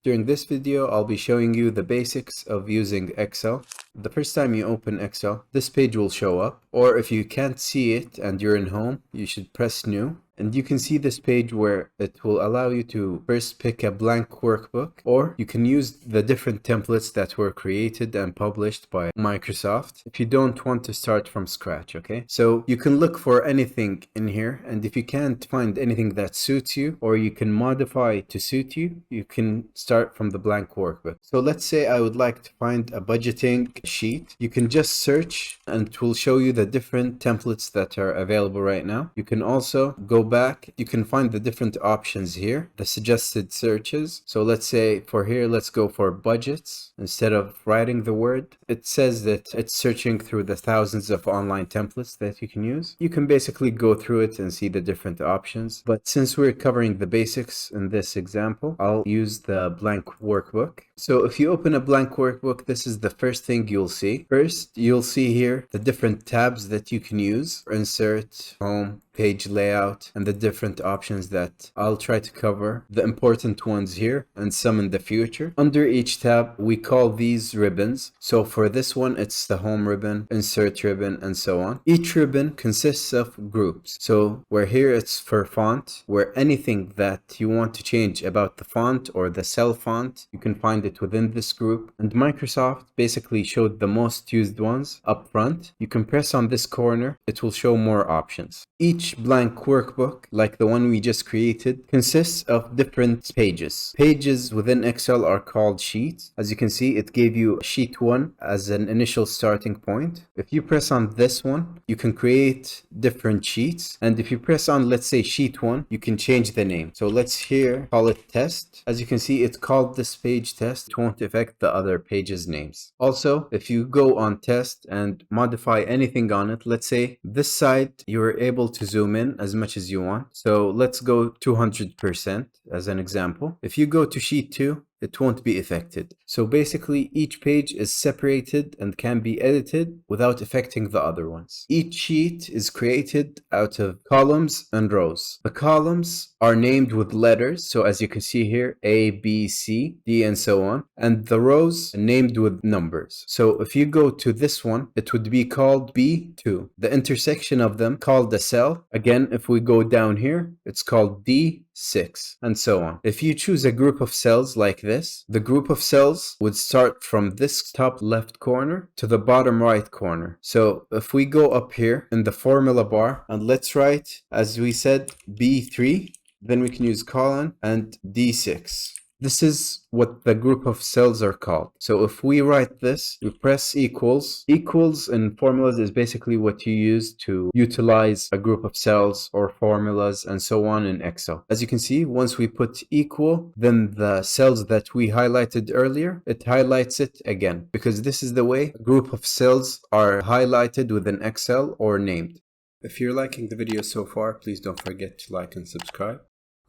During this video, I'll be showing you the basics of using Excel. The first time you open Excel, this page will show up, or if you can't see it and you're in home, you should press new. And you can see this page where it will allow you to first pick a blank workbook, or you can use the different templates that were created and published by Microsoft if you don't want to start from scratch, okay? So you can look for anything in here, and if you can't find anything that suits you, or you can modify to suit you, you can start from the blank workbook. So let's say I would like to find a budgeting sheet. You can just search and it will show you the different templates that are available right now. You can also go back, you can find the different options here, the suggested searches. So let's say for here, let's go for budgets. Instead of writing the word, it says that it's searching through the thousands of online templates that you can use. You can basically go through it and see the different options. But since we're covering the basics in this example, I'll use the blank workbook. So if you open a blank workbook, this is the first thing you'll see. First, you'll see here the different tabs that you can use: insert, home, page layout, and the different options that I'll try to cover, the important ones here and some in the future. Under each tab, we call these ribbons. So for this one, it's the home ribbon, insert ribbon, and so on. Each ribbon consists of groups. So where here it's for font, where anything that you want to change about the font or the cell font, you can find it within this group. And Microsoft basically showed the most used ones up front. You can press on this corner, it will show more options. Each blank workbook, like the one we just created, consists of different pages. Pages within Excel are called sheets. As you can see, it gave you sheet 1 as an initial starting point. If you press on this one, you can create different sheets. And if you press on, let's say, sheet 1, you can change the name. So let's here call it test. As you can see, it's called this page test. It won't affect the other pages' names. Also, if you go on test and modify anything on it, let's say this side, you're able to zoom in as much as you want. So let's go 200% as an example. If you go to sheet 2, it won't be affected. So basically each page is separated and can be edited without affecting the other ones. Each sheet is created out of columns and rows. The columns are named with letters. So as you can see here, A, B, C, D, and so on. And the rows are named with numbers. So if you go to this one, it would be called B2. The intersection of them called a cell. Again, if we go down here, it's called D6, and so on. If you choose a group of cells like this, the group of cells would start from this top left corner to the bottom right corner. So if we go up here in the formula bar and let's write, as we said, B3, then we can use colon and D6. This is what the group of cells are called. So if we write this, we press equals. Equals in formulas is basically what you use to utilize a group of cells or formulas and so on in Excel. As you can see, once we put equal, then the cells that we highlighted earlier, it highlights it again, because this is the way a group of cells are highlighted within Excel or named. If you're liking the video so far, please don't forget to like and subscribe.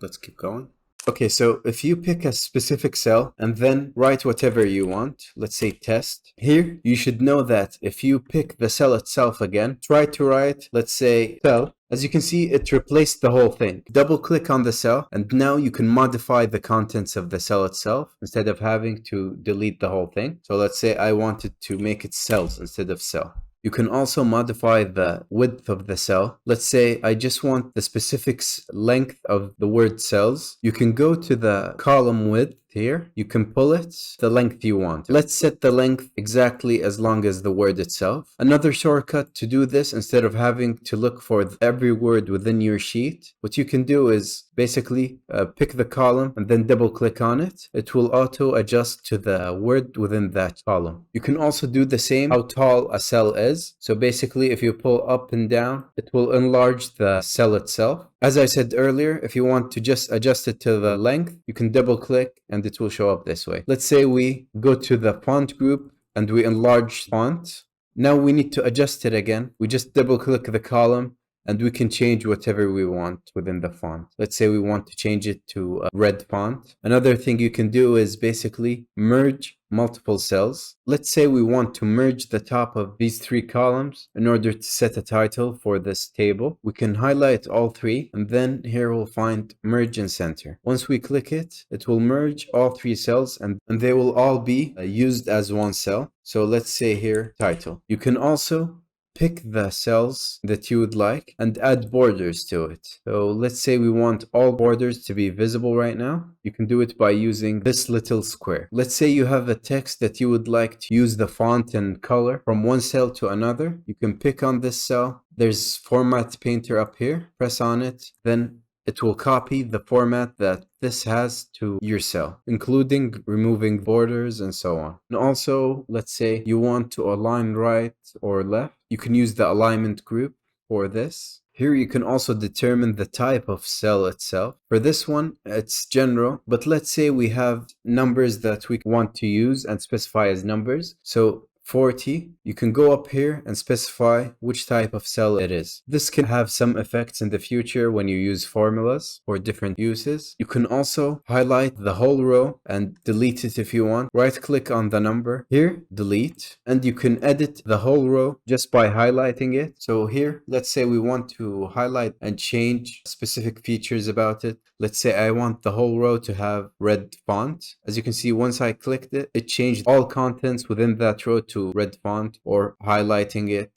Let's keep going. Okay, so if you pick a specific cell and then write whatever you want, let's say test, here you should know that if you pick the cell itself again, try to write, let's say, cell. As you can see, it replaced the whole thing. Double click on the cell and now you can modify the contents of the cell itself instead of having to delete the whole thing. So let's say I wanted to make it cells instead of cell. You can also modify the width of the cell. Let's say I just want the specific length of the word cells. You can go to the column width here. You can pull it the length you want. Let's set the length exactly as long as the word itself. Another shortcut to do this, instead of having to look for every word within your sheet, what you can do is basically pick the column and then double click on it. It will auto adjust to the word within that column. You can also do the same how tall a cell is. So basically if you pull up and down, it will enlarge the cell itself. As I said earlier, if you want to just adjust it to the length, you can double click and it will show up this way. Let's say we go to the font group and we enlarge font. Now we need to adjust it again. We just double click the column and we can change whatever we want within the font. Let's say we want to change it to a red font. Another thing you can do is basically merge multiple cells. Let's say we want to merge the top of these three columns in order to set a title for this table. We can highlight all three, and then here we'll find merge and center. Once we click it, it will merge all three cells and they will all be used as one cell. So let's say here title. You can also pick the cells that you would like and add borders to it. So let's say we want all borders to be visible right now. You can do it by using this little square. Let's say you have a text that you would like to use the font and color from one cell to another. You can pick on this cell. There's Format Painter up here. Press on it. Then it will copy the format that this has to your cell, including removing borders and so on. And also, let's say you want to align right or left. You can use the alignment group for this. Here you can also determine the type of cell itself. For this one, it's general, but let's say we have numbers that we want to use and specify as numbers. So 40, you can go up here and specify which type of cell it is. This can have some effects in the future when you use formulas for different uses. You can also highlight the whole row and delete it if you want. Right click on the number here, delete, and you can edit the whole row just by highlighting it. So here, let's say we want to highlight and change specific features about it. Let's say I want the whole row to have red font. As you can see, once I clicked it, it changed all contents within that row to red font, or highlighting it,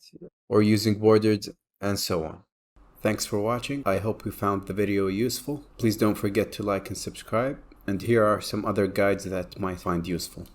or using borders, and so on. Thanks for watching. I hope you found the video useful. Please don't forget to like and subscribe. And here are some other guides that might find useful.